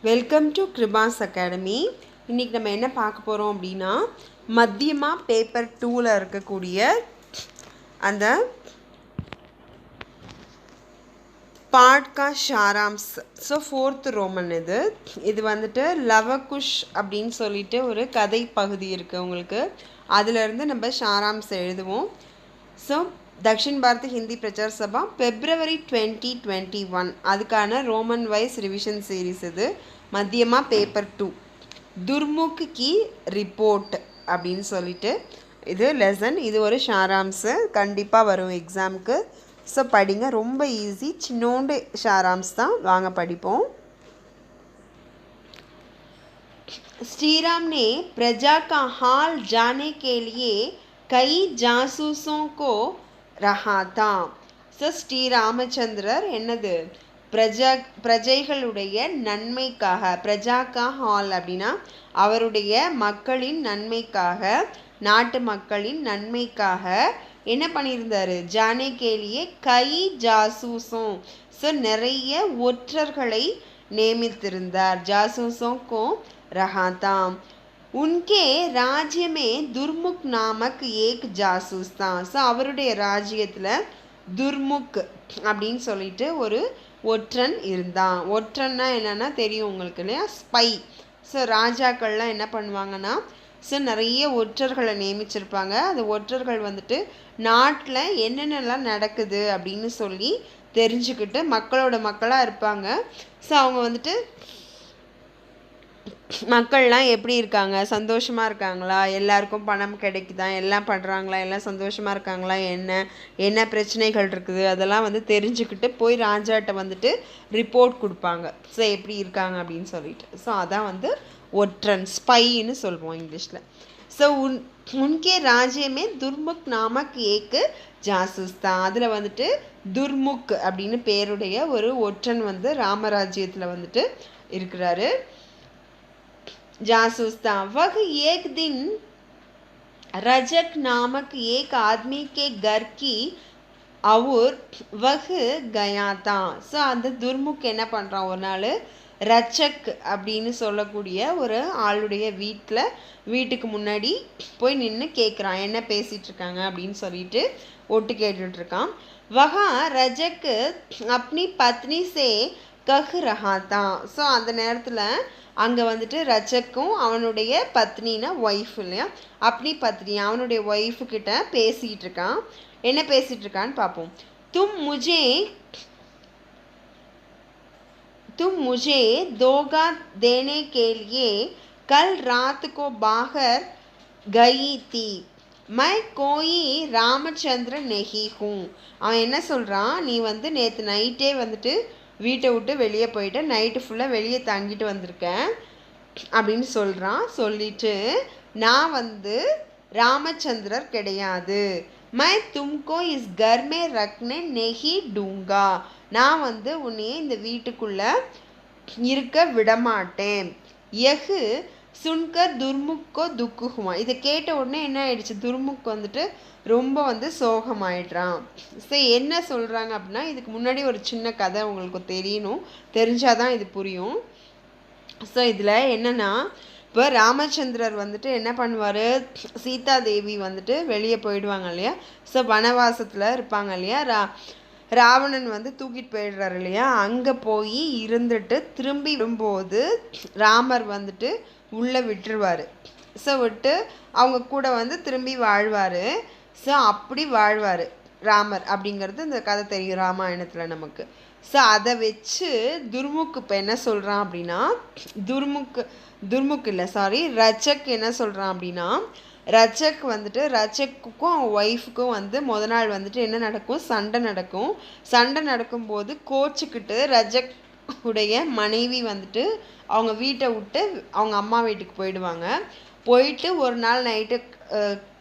Welcome to Kiruba's academy. இன்றைக்கி நம்ம என்ன பார்க்க போகிறோம் அப்படின்னா, மத்தியமா பேப்பர் 2ல் இருக்கக்கூடிய அந்த பாட்கா ஷாராம்ஸ். ஸோ 4th ரோமன் இது வந்துட்டு லவகுஷ் அப்படின்னு சொல்லிட்டு ஒரு கதை பகுதி இருக்குது உங்களுக்கு. அதிலிருந்து நம்ம ஷாராம்ஸ் எழுதுவோம். ஸோ தக்ஷின் பாரத் ஹிந்தி பிரச்சார் சபா February 2021 அதுக்கான ரோமன் வைஸ் ரிவிஷன் சீரீஸ். இது மத்தியமா பேப்பர் 2 துர்முக் கி ரிப்போர்ட் அப்படின்னு சொல்லிட்டு இது லெசன். இது ஒரு ஷாராம்ஸு கண்டிப்பாக வரும் எக்ஸாமுக்கு. ஸோ படிங்க, ரொம்ப ஈஸி, சின்னோண்டு ஷாராம்ஸ் தான். வாங்க படிப்போம். श्रीराम ने प्रजा का हाल जानने के लिए कई जासूसों को रहा था. ஸோ ஸ்ரீராமச்சந்திரர் என்னது பிரஜைகளுடைய நன்மைக்காக, பிரஜாக்கா ஹால் அப்படின்னா அவருடைய மக்களின் நன்மைக்காக, நாட்டு மக்களின் நன்மைக்காக என்ன பண்ணியிருந்தார்? ஜானே கேலியே கை ஜாசூசோம். ஸோ நிறைய ஒற்றர்களை நியமித்திருந்தார். ஜாசூசோं रहा था. उनके राज्य में दुर्मुख नामक एक जासूस था. ஸோ அவருடைய ராஜ்யத்தில் துர்முக் அப்படின்னு சொல்லிட்டு ஒரு ஒற்றன் இருந்தான். ஒற்றன்னா என்னென்னா தெரியும் உங்களுக்கு இல்லையா? ஸ்பை. ஸோ ராஜாக்கள்லாம் என்ன பண்ணுவாங்கன்னா, ஸோ நிறைய ஒற்றர்களை நியமிச்சிருப்பாங்க. அந்த ஒற்றர்கள் வந்துட்டு நாட்டில் என்னென்னலாம் நடக்குது அப்படின்னு சொல்லி தெரிஞ்சுக்கிட்டு மக்களோட மக்களாக இருப்பாங்க. ஸோ அவங்க வந்துட்டு மக்கள்லாம் எப்படி இருக்காங்க, சந்தோஷமாக இருக்காங்களா, எல்லாருக்கும் பணம் கிடைக்குதா, எல்லாம் பண்ணுறாங்களா, எல்லாம் சந்தோஷமாக இருக்காங்களா, என்ன பிரச்சனைகள் இருக்குது அதெல்லாம் வந்து தெரிஞ்சுக்கிட்டு போய் ராஜாட்ட வந்துட்டு ரிப்போர்ட் கொடுப்பாங்க. ஸோ எப்படி இருக்காங்க அப்படின்னு சொல்லிட்டு. ஸோ அதான் வந்து ஒற்றன், ஸ்பைன்னு சொல்லுவோம் இங்கிலீஷில். ஸோ உன்கே ராஜ்யமே துர்முக் நாமக் ஏக்கு ஜாசூஸ் தான். அதில் வந்துட்டு துர்முக் அப்படின்னு பேருடைய ஒரு ஒற்றன் வந்து ராமராஜ்யத்தில் வந்துட்டு இருக்கிறாரு. जासूस था. वह एक दिन रजक नामक एक आदमी के घर की और वह गया था. ஸோ அந்த துர்முக் என்ன பண்ணுறான், ஒரு நாள் ரச்சக் அப்படின்னு சொல்லக்கூடிய ஒரு ஆளுடைய வீட்டுக்கு முன்னாடி போய் நின்று கேட்குறான், என்ன பேசிகிட்டு இருக்காங்க அப்படின்னு சொல்லிட்டு ஒட்டு கேட்டுட்ருக்கான். வஹா ரஜக் அப்னி பத்னி சே கஹ் ரஹா தான். ஸோ அந்த நேரத்தில் அங்கே வந்துட்டு ரஜக்கும் அவனுடைய பத்னினா ஒய்ஃப் இல்லையா, அப்படி பத்னி அவனுடைய ஒய்ஃபுக்கிட்ட பேசிகிட்டு இருக்கான். என்ன பேசிகிட்டு இருக்கான்னு பார்ப்போம். तुम मुझे दोगा देने के लिए कल रात को बाहर गई थी. मैं कोई ராமச்சந்திர नहीं हूँ. அவன் என்ன சொல்கிறான், நீ வந்து நேற்று நைட்டே வந்துட்டு வீட்டை விட்டு வெளியே போயிட்டு நைட்டு ஃபுல்லாக வெளியே தங்கிட்டு வந்திருக்கேன் அப்படின்னு சொல்கிறான். சொல்லிட்டு நான் வந்து ராமச்சந்திரர் கிடையாது. மை தும்கோ இஸ் கர்மே ரக்னே நெஹி டூங்கா. நான் வந்து உன்னையே இந்த வீட்டுக்குள்ளே இருக்க விடமாட்டேன். எஹு சுன்கர் துர்முக்கோ துக்குகுமா. இதை கேட்ட உடனே என்ன ஆயிடுச்சு, துர்முக் வந்துட்டு ரொம்ப வந்து சோகமாயிடுறான். ஸோ என்ன சொல்கிறாங்க அப்படின்னா, இதுக்கு முன்னாடி ஒரு சின்ன கதை உங்களுக்கு தெரியணும், தெரிஞ்சாதான் இது புரியும். ஸோ இதில் என்னென்னா, இப்போ ராமச்சந்திரர் வந்துட்டு என்ன பண்ணுவார், சீதா தேவி வந்துட்டு வெளியே போயிடுவாங்க இல்லையா. ஸோ வனவாசத்தில் இருப்பாங்க இல்லையா, ராவணன் வந்து தூக்கிட்டு போயிடுறாரு இல்லையா. அங்கே போய் இருந்துட்டு திரும்பி வரும்போது ராமர் வந்துட்டு உள்ளே விட்டுருவார். ஸோ விட்டு அவங்க கூட வந்து திரும்பி வாழ்வார். ஸோ அப்படி வாழ்வார் ராமர் அப்படிங்கிறது இந்த கதை தெரியும் ராமாயணத்தில் நமக்கு. ஸோ அதை வச்சு துர்முக் இப்போ என்ன சொல்கிறான் அப்படின்னா, துர்முக் இல்லை சாரி ரச்சக் என்ன சொல்கிறான் அப்படின்னா, ரச்சக் வந்துட்டு ரச்சக்குக்கும் அவன் ஒய்ஃபுக்கும் வந்து முத நாள் வந்துட்டு என்ன நடக்கும், சண்டை நடக்கும்போது கோச்சிக்கிட்டு ரஜக் உடைய மனைவி வந்துட்டு அவங்க வீட்டை விட்டு அவங்க அம்மா வீட்டுக்கு போயிடுவாங்க. போயிட்டு ஒரு நாள் நைட்டு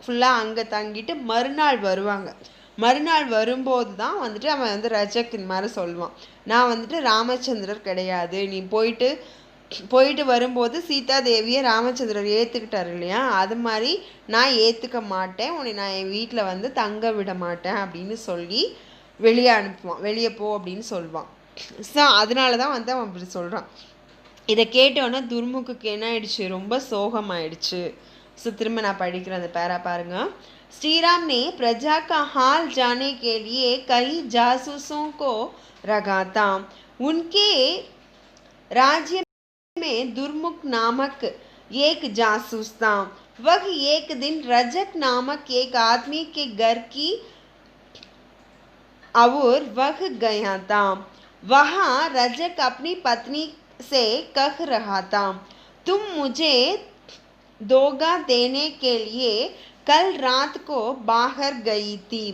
ஃபுல்லாக அங்கே தங்கிட்டு மறுநாள் வருவாங்க. மறுநாள் வரும்போது தான் வந்துட்டு அவன் வந்து ரஜக் இந்த மாதிரி சொல்லுவான், நான் வந்துட்டு ராமச்சந்திரர் கிடையாது. நீ போயிட்டு வரும்போது சீதா தேவியை ராமச்சந்திரர் ஏற்றுக்கிட்டார் இல்லையா, அது மாதிரி நான் ஏற்றுக்க மாட்டேன், உன்னை நான் என் வீட்டில் வந்து தங்க விட மாட்டேன் அப்படின்னு சொல்லி வெளியே அனுப்புவான். வெளியே போ அப்படின்னு சொல்லுவான். ஸோ அதனால தான் வந்து அவன் அப்படி சொல்கிறான். இதை கேட்டோன்னே துர்முக்குக்கு என்ன ஆயிடுச்சு, ரொம்ப சோகமாயிடுச்சு. ஸோ திரும்ப நான் படிக்கிறேன் அந்த பேரா பாருங்க. श्रीराम ने प्रजा का हाल जानने के लिए कई जासूसों को रखा था. उनके राज्य में दुर्मुख नामक एक जासूस था. वह एक दिन रजक नामक एक आदमी के घर की और वह गया था. वहाँ रजक अपनी पत्नी से कह रहा था, तुम मुझे दोगा देने के लिए कल रात को बाहर गई थी.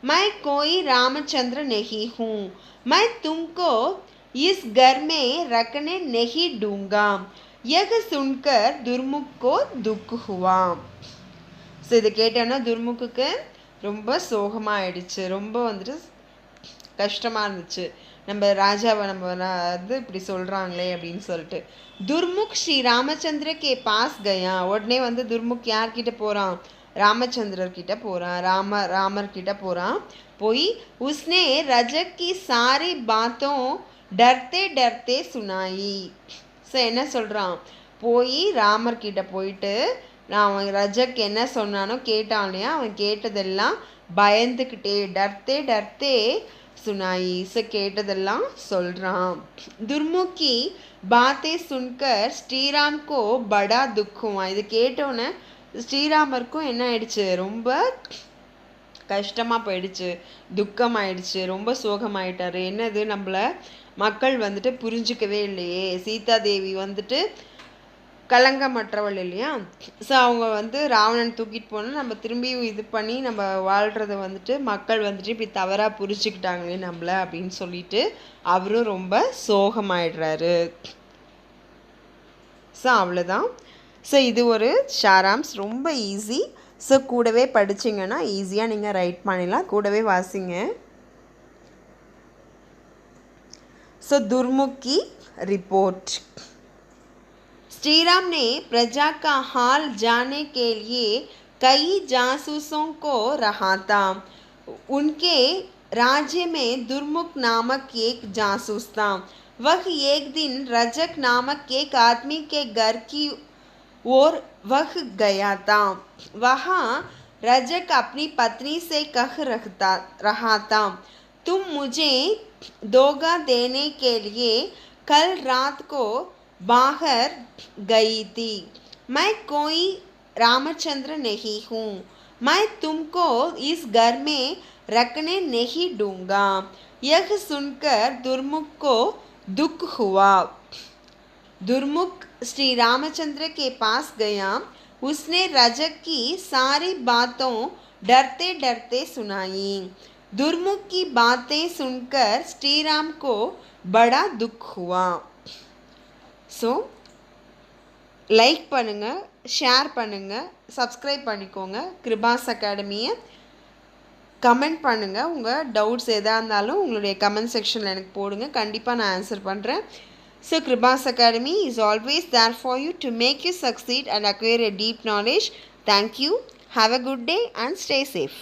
मैं कोई रामचंद्र नहीं हूँ. मैं तुमको इस घर में रखने नहीं दूंगा. यह सुनकर दुर्मुख को दुख हुआ. ஸோ இதை கேட்டோன்னா துர்முக்குக்கு ரொம்ப சோகமாகிடுச்சு, ரொம்ப வந்துட்டு கஷ்டமாக இருந்துச்சு. நம்ம ராஜாவை நம்ம வந்து இப்படி சொல்கிறாங்களே அப்படின்னு சொல்லிட்டு. துர்முக் ஸ்ரீ ராமச்சந்திர கே பாஸ் கயா. உடனே வந்து துர்முக் யார்கிட்ட போகிறான், ராமச்சந்திரர் கிட்ட போகிறான், ராமர் கிட்ட போகிறான். போய் உஸ்னே ரஜக் கி சாரி பாத்தோம் டர்த்தே டர்த்தே சுனாயி. ஸோ என்ன சொல்கிறான், போய் ராமர் கிட்ட போயிட்டு நான் அவன் ரஜக் என்ன சொன்னானோ கேட்டான் இல்லையா, அவன் கேட்டதெல்லாம் பயந்துக்கிட்டே டர்த்தே டர்த்தே சுனாயி, ஸோ கேட்டதெல்லாம் சொல்கிறான். துர்முக்கி பாத்தே சுன்கர் ஸ்ரீராம்கோ படா துக்கம். இது கேட்டோன்னே ஸ்ரீராமருக்கும் என்ன ஆயிடுச்சு, ரொம்ப கஷ்டமாக போயிடுச்சு, துக்கமாயிடுச்சு, ரொம்ப சோகமாயிட்டார். என்னது, நம்மளை மக்கள் வந்துட்டு புரிஞ்சிக்கவே இல்லையே, சீதாதேவி வந்துட்டு கலங்கமற்றவள் இல்லையா. ஸோ அவங்க வந்து ராவணன் தூக்கிட்டு போனால் நம்ம திரும்பி இது பண்ணி நம்ம வாழ்கிறத வந்துட்டு மக்கள் வந்துட்டு இப்படி தவறாக புரிஞ்சுக்கிட்டாங்களே நம்மளை அப்படின்னு சொல்லிட்டு அவரும் ரொம்ப சோகமாயிடுறாரு. ஸோ அவ்வளோதான். ஸோ இது ஒரு ஷாராம்ஸ், ரொம்ப ஈஸி. ஸோ கூடவே படிச்சிங்கன்னா ஈஸியாக நீங்கள் ரைட் பண்ணிடலாம், கூடவே வாசிங்க. So दुर्मुखी report. श्रीराम ने प्रजा का हाल जानने के लिए कई जासूसों को रखा था. उनके राज्य में दुर्मुख नामक एक जासूस था. वह एक दिन रजक नामक एक आदमी के घर की ओर वह गया था. वहाँ रजक अपनी पत्नी से कह रहा था, तुम मुझे दोगा देने के लिए कल रात को बाहर गई थी. मैं कोई रामचंद्र नहीं हूँ. मैं तुमको इस घर में रखने नहीं दूंगा. यह सुनकर दुर्मुख को दुख हुआ. दुर्मुख श्री रामचंद्र के पास गया. उसने रजक की सारी बातों डरते डरते सुनाई. दुर्मुख की बातें सुनकर श्रीराम को बड़ा दुख हुआ. ஸோ லைக் பண்ணுங்கள், ஷேர் பண்ணுங்கள், சப்ஸ்கிரைப் பண்ணிக்கோங்க. கிருபாஸ் அகாடமியை கமெண்ட் பண்ணுங்கள். உங்கள் டவுட்ஸ் எதாக இருந்தாலும் உங்களுடைய கமெண்ட் செக்ஷனில் எனக்கு போடுங்க, கண்டிப்பாக நான் ஆன்சர் பண்ணுறேன். So Kirupa's Academy is always there for you to make you succeed and acquire a deep knowledge. Thank you. Have a good day and stay safe.